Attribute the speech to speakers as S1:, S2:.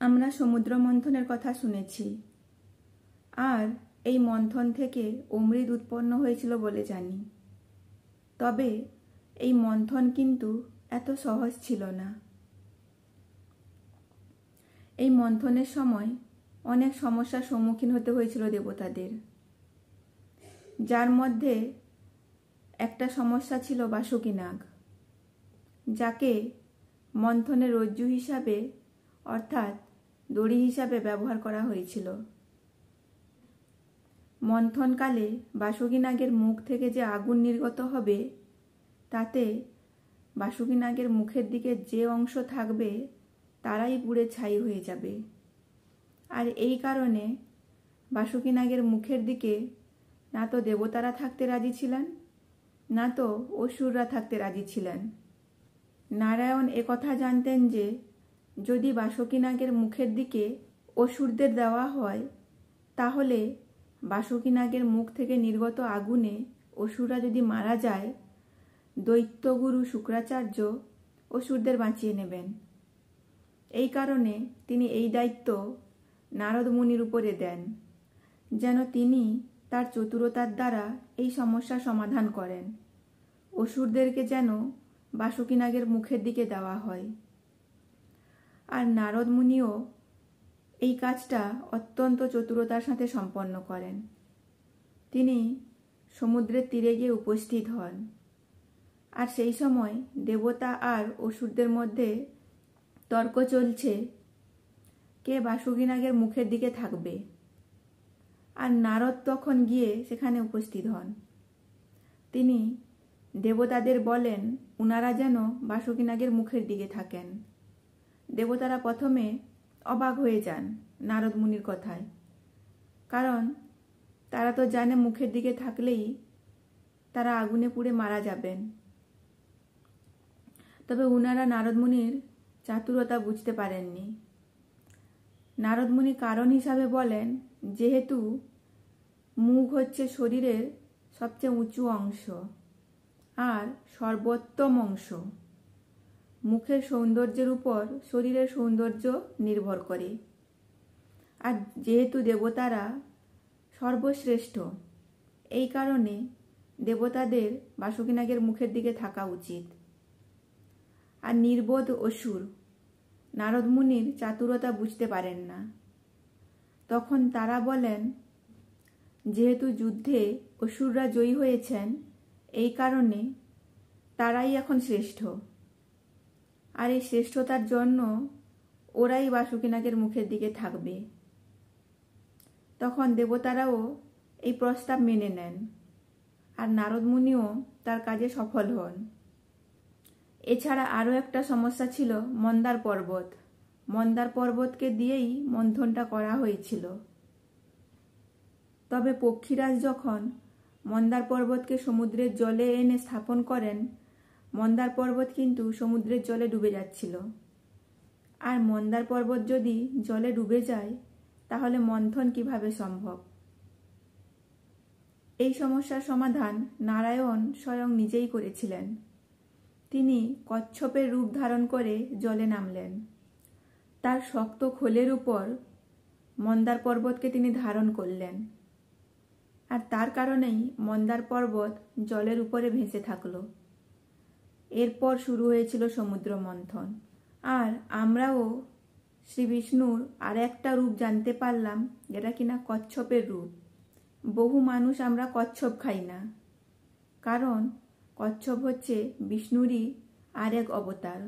S1: আমরা সমুদ্র মন্থনের কথা শুনেছি, আর এই মন্থন থেকে অমৃত উৎপন্ন হয়েছিল বলে জানি। তবে এই মন্থন কিন্তু এত সহজ ছিল না। এই মন্থনের সময় অনেক সমস্যার সম্মুখীন হতে হয়েছিল দেবতাদের, যার মধ্যে একটা সমস্যা ছিল বাসুকী নাগ, যাকে মন্থনের রজ্জু হিসাবে অর্থাৎ দড়ি হিসাবে ব্যবহার করা হয়েছিল। মন্থনকালে বাসুকী নাগের মুখ থেকে যে আগুন নির্গত হবে, তাতে বাসুকী নাগের মুখের দিকে যে অংশ থাকবে তারাই পুড়ে ছাই হয়ে যাবে। আর এই কারণে বাসুকী নাগের মুখের দিকে না তো দেবতারা থাকতে রাজি ছিলেন, না তো অসুররা থাকতে রাজি ছিলেন। নারায়ণ একথা জানতেন যে যদি বাসুকী নাগের মুখের দিকে অসুরদের দেওয়া হয়, তাহলে বাসুকী নাগের মুখ থেকে নির্গত আগুনে অসুররা যদি মারা যায়, দৈত্যগুরু শুক্রাচার্য অসুরদের বাঁচিয়ে নেবেন। এই কারণে তিনি এই দায়িত্ব নারদ মুনির উপরে দেন, যেন তিনি তার চতুরতার দ্বারা এই সমস্যার সমাধান করেন। অসুরদেরকে যেন বাসুকী নাগের মুখের দিকে দেওয়া হয়। আর নারদ মুনিও এই কাজটা অত্যন্ত চতুরতার সাথে সম্পন্ন করেন। তিনি সমুদ্রের তীরে গিয়ে উপস্থিত হন, আর সেই সময় দেবতা আর অসুরদের মধ্যে তর্ক চলছে কে বাসুকী নাগের মুখের দিকে থাকবে। আর নারদ তখন গিয়ে সেখানে উপস্থিত হন। তিনি দেবতাদের বলেন উনারা যেন বাসুকী নাগের মুখের দিকে থাকেন। দেবতারা প্রথমে অবাক হয়ে যান নারদ মুনির কথায়, কারণ তারা তো জানে মুখের দিকে থাকলেই তারা আগুনে পুড়ে মারা যাবেন। তবে উনারা নারদ মুনির চাতুরতা বুঝতে পারেননি। নারদ মুনি কারণ হিসাবে বলেন, যেহেতু মুখ হচ্ছে শরীরের সবচেয়ে উঁচু অংশ আর সর্বোত্তম অংশ, মুখের সৌন্দর্যের উপর শরীরের সৌন্দর্য নির্ভর করে। আর যেহেতু দেবতারা সর্বশ্রেষ্ঠ, এই কারণে দেবতাদের বাসুকী নাগের মুখের দিকে থাকা উচিত। আর নির্বোধ অসুর নারদ মুনির চাতুরতা বুঝতে পারেন না। তখন তারা বলেন, যেহেতু যুদ্ধে অসুররা জয়ী হয়েছেন, এই কারণে তারাই এখন শ্রেষ্ঠ, আর এই শ্রেষ্ঠতার জন্য ওরাই বাসুকী নাগের মুখের দিকে থাকবে। তখন দেবতারাও এই প্রস্তাব মেনে নেন, আর নারদ মুনিও তার কাজে সফল হন। এছাড়া আরও একটা সমস্যা ছিল মন্দার পর্বত। মন্দার পর্বতকে দিয়েই মন্থনটা করা হয়েছিল। তবে পক্ষীরাজ যখন মন্দার পর্বতকে সমুদ্রের জলে এনে স্থাপন করেন, মন্দার পর্বত কিন্তু সমুদ্রের জলে ডুবে যাচ্ছিল। আর মন্দার পর্বত যদি জলে ডুবে যায়, তাহলে মন্থন কিভাবে সম্ভব? এই সমস্যার সমাধান নারায়ণ স্বয়ং নিজেই করেছিলেন। তিনি কচ্ছপের রূপ ধারণ করে জলে নামলেন। তার শক্ত খোলের উপর মন্দার পর্বতকে তিনি ধারণ করলেন, আর তার কারণেই মন্দার পর্বত জলের উপরে ভেসে থাকলো। এরপর শুরু হয়েছিল সমুদ্র মন্থন। আর আমরাও শ্রী বিষ্ণুর আর একটা রূপ জানতে পারলাম, যেটা কিনা কচ্ছপের রূপ। বহু মানুষ আমরা কচ্ছপ খাই না, কারণ কচ্ছপ হচ্ছে বিষ্ণুরই আর এক অবতার।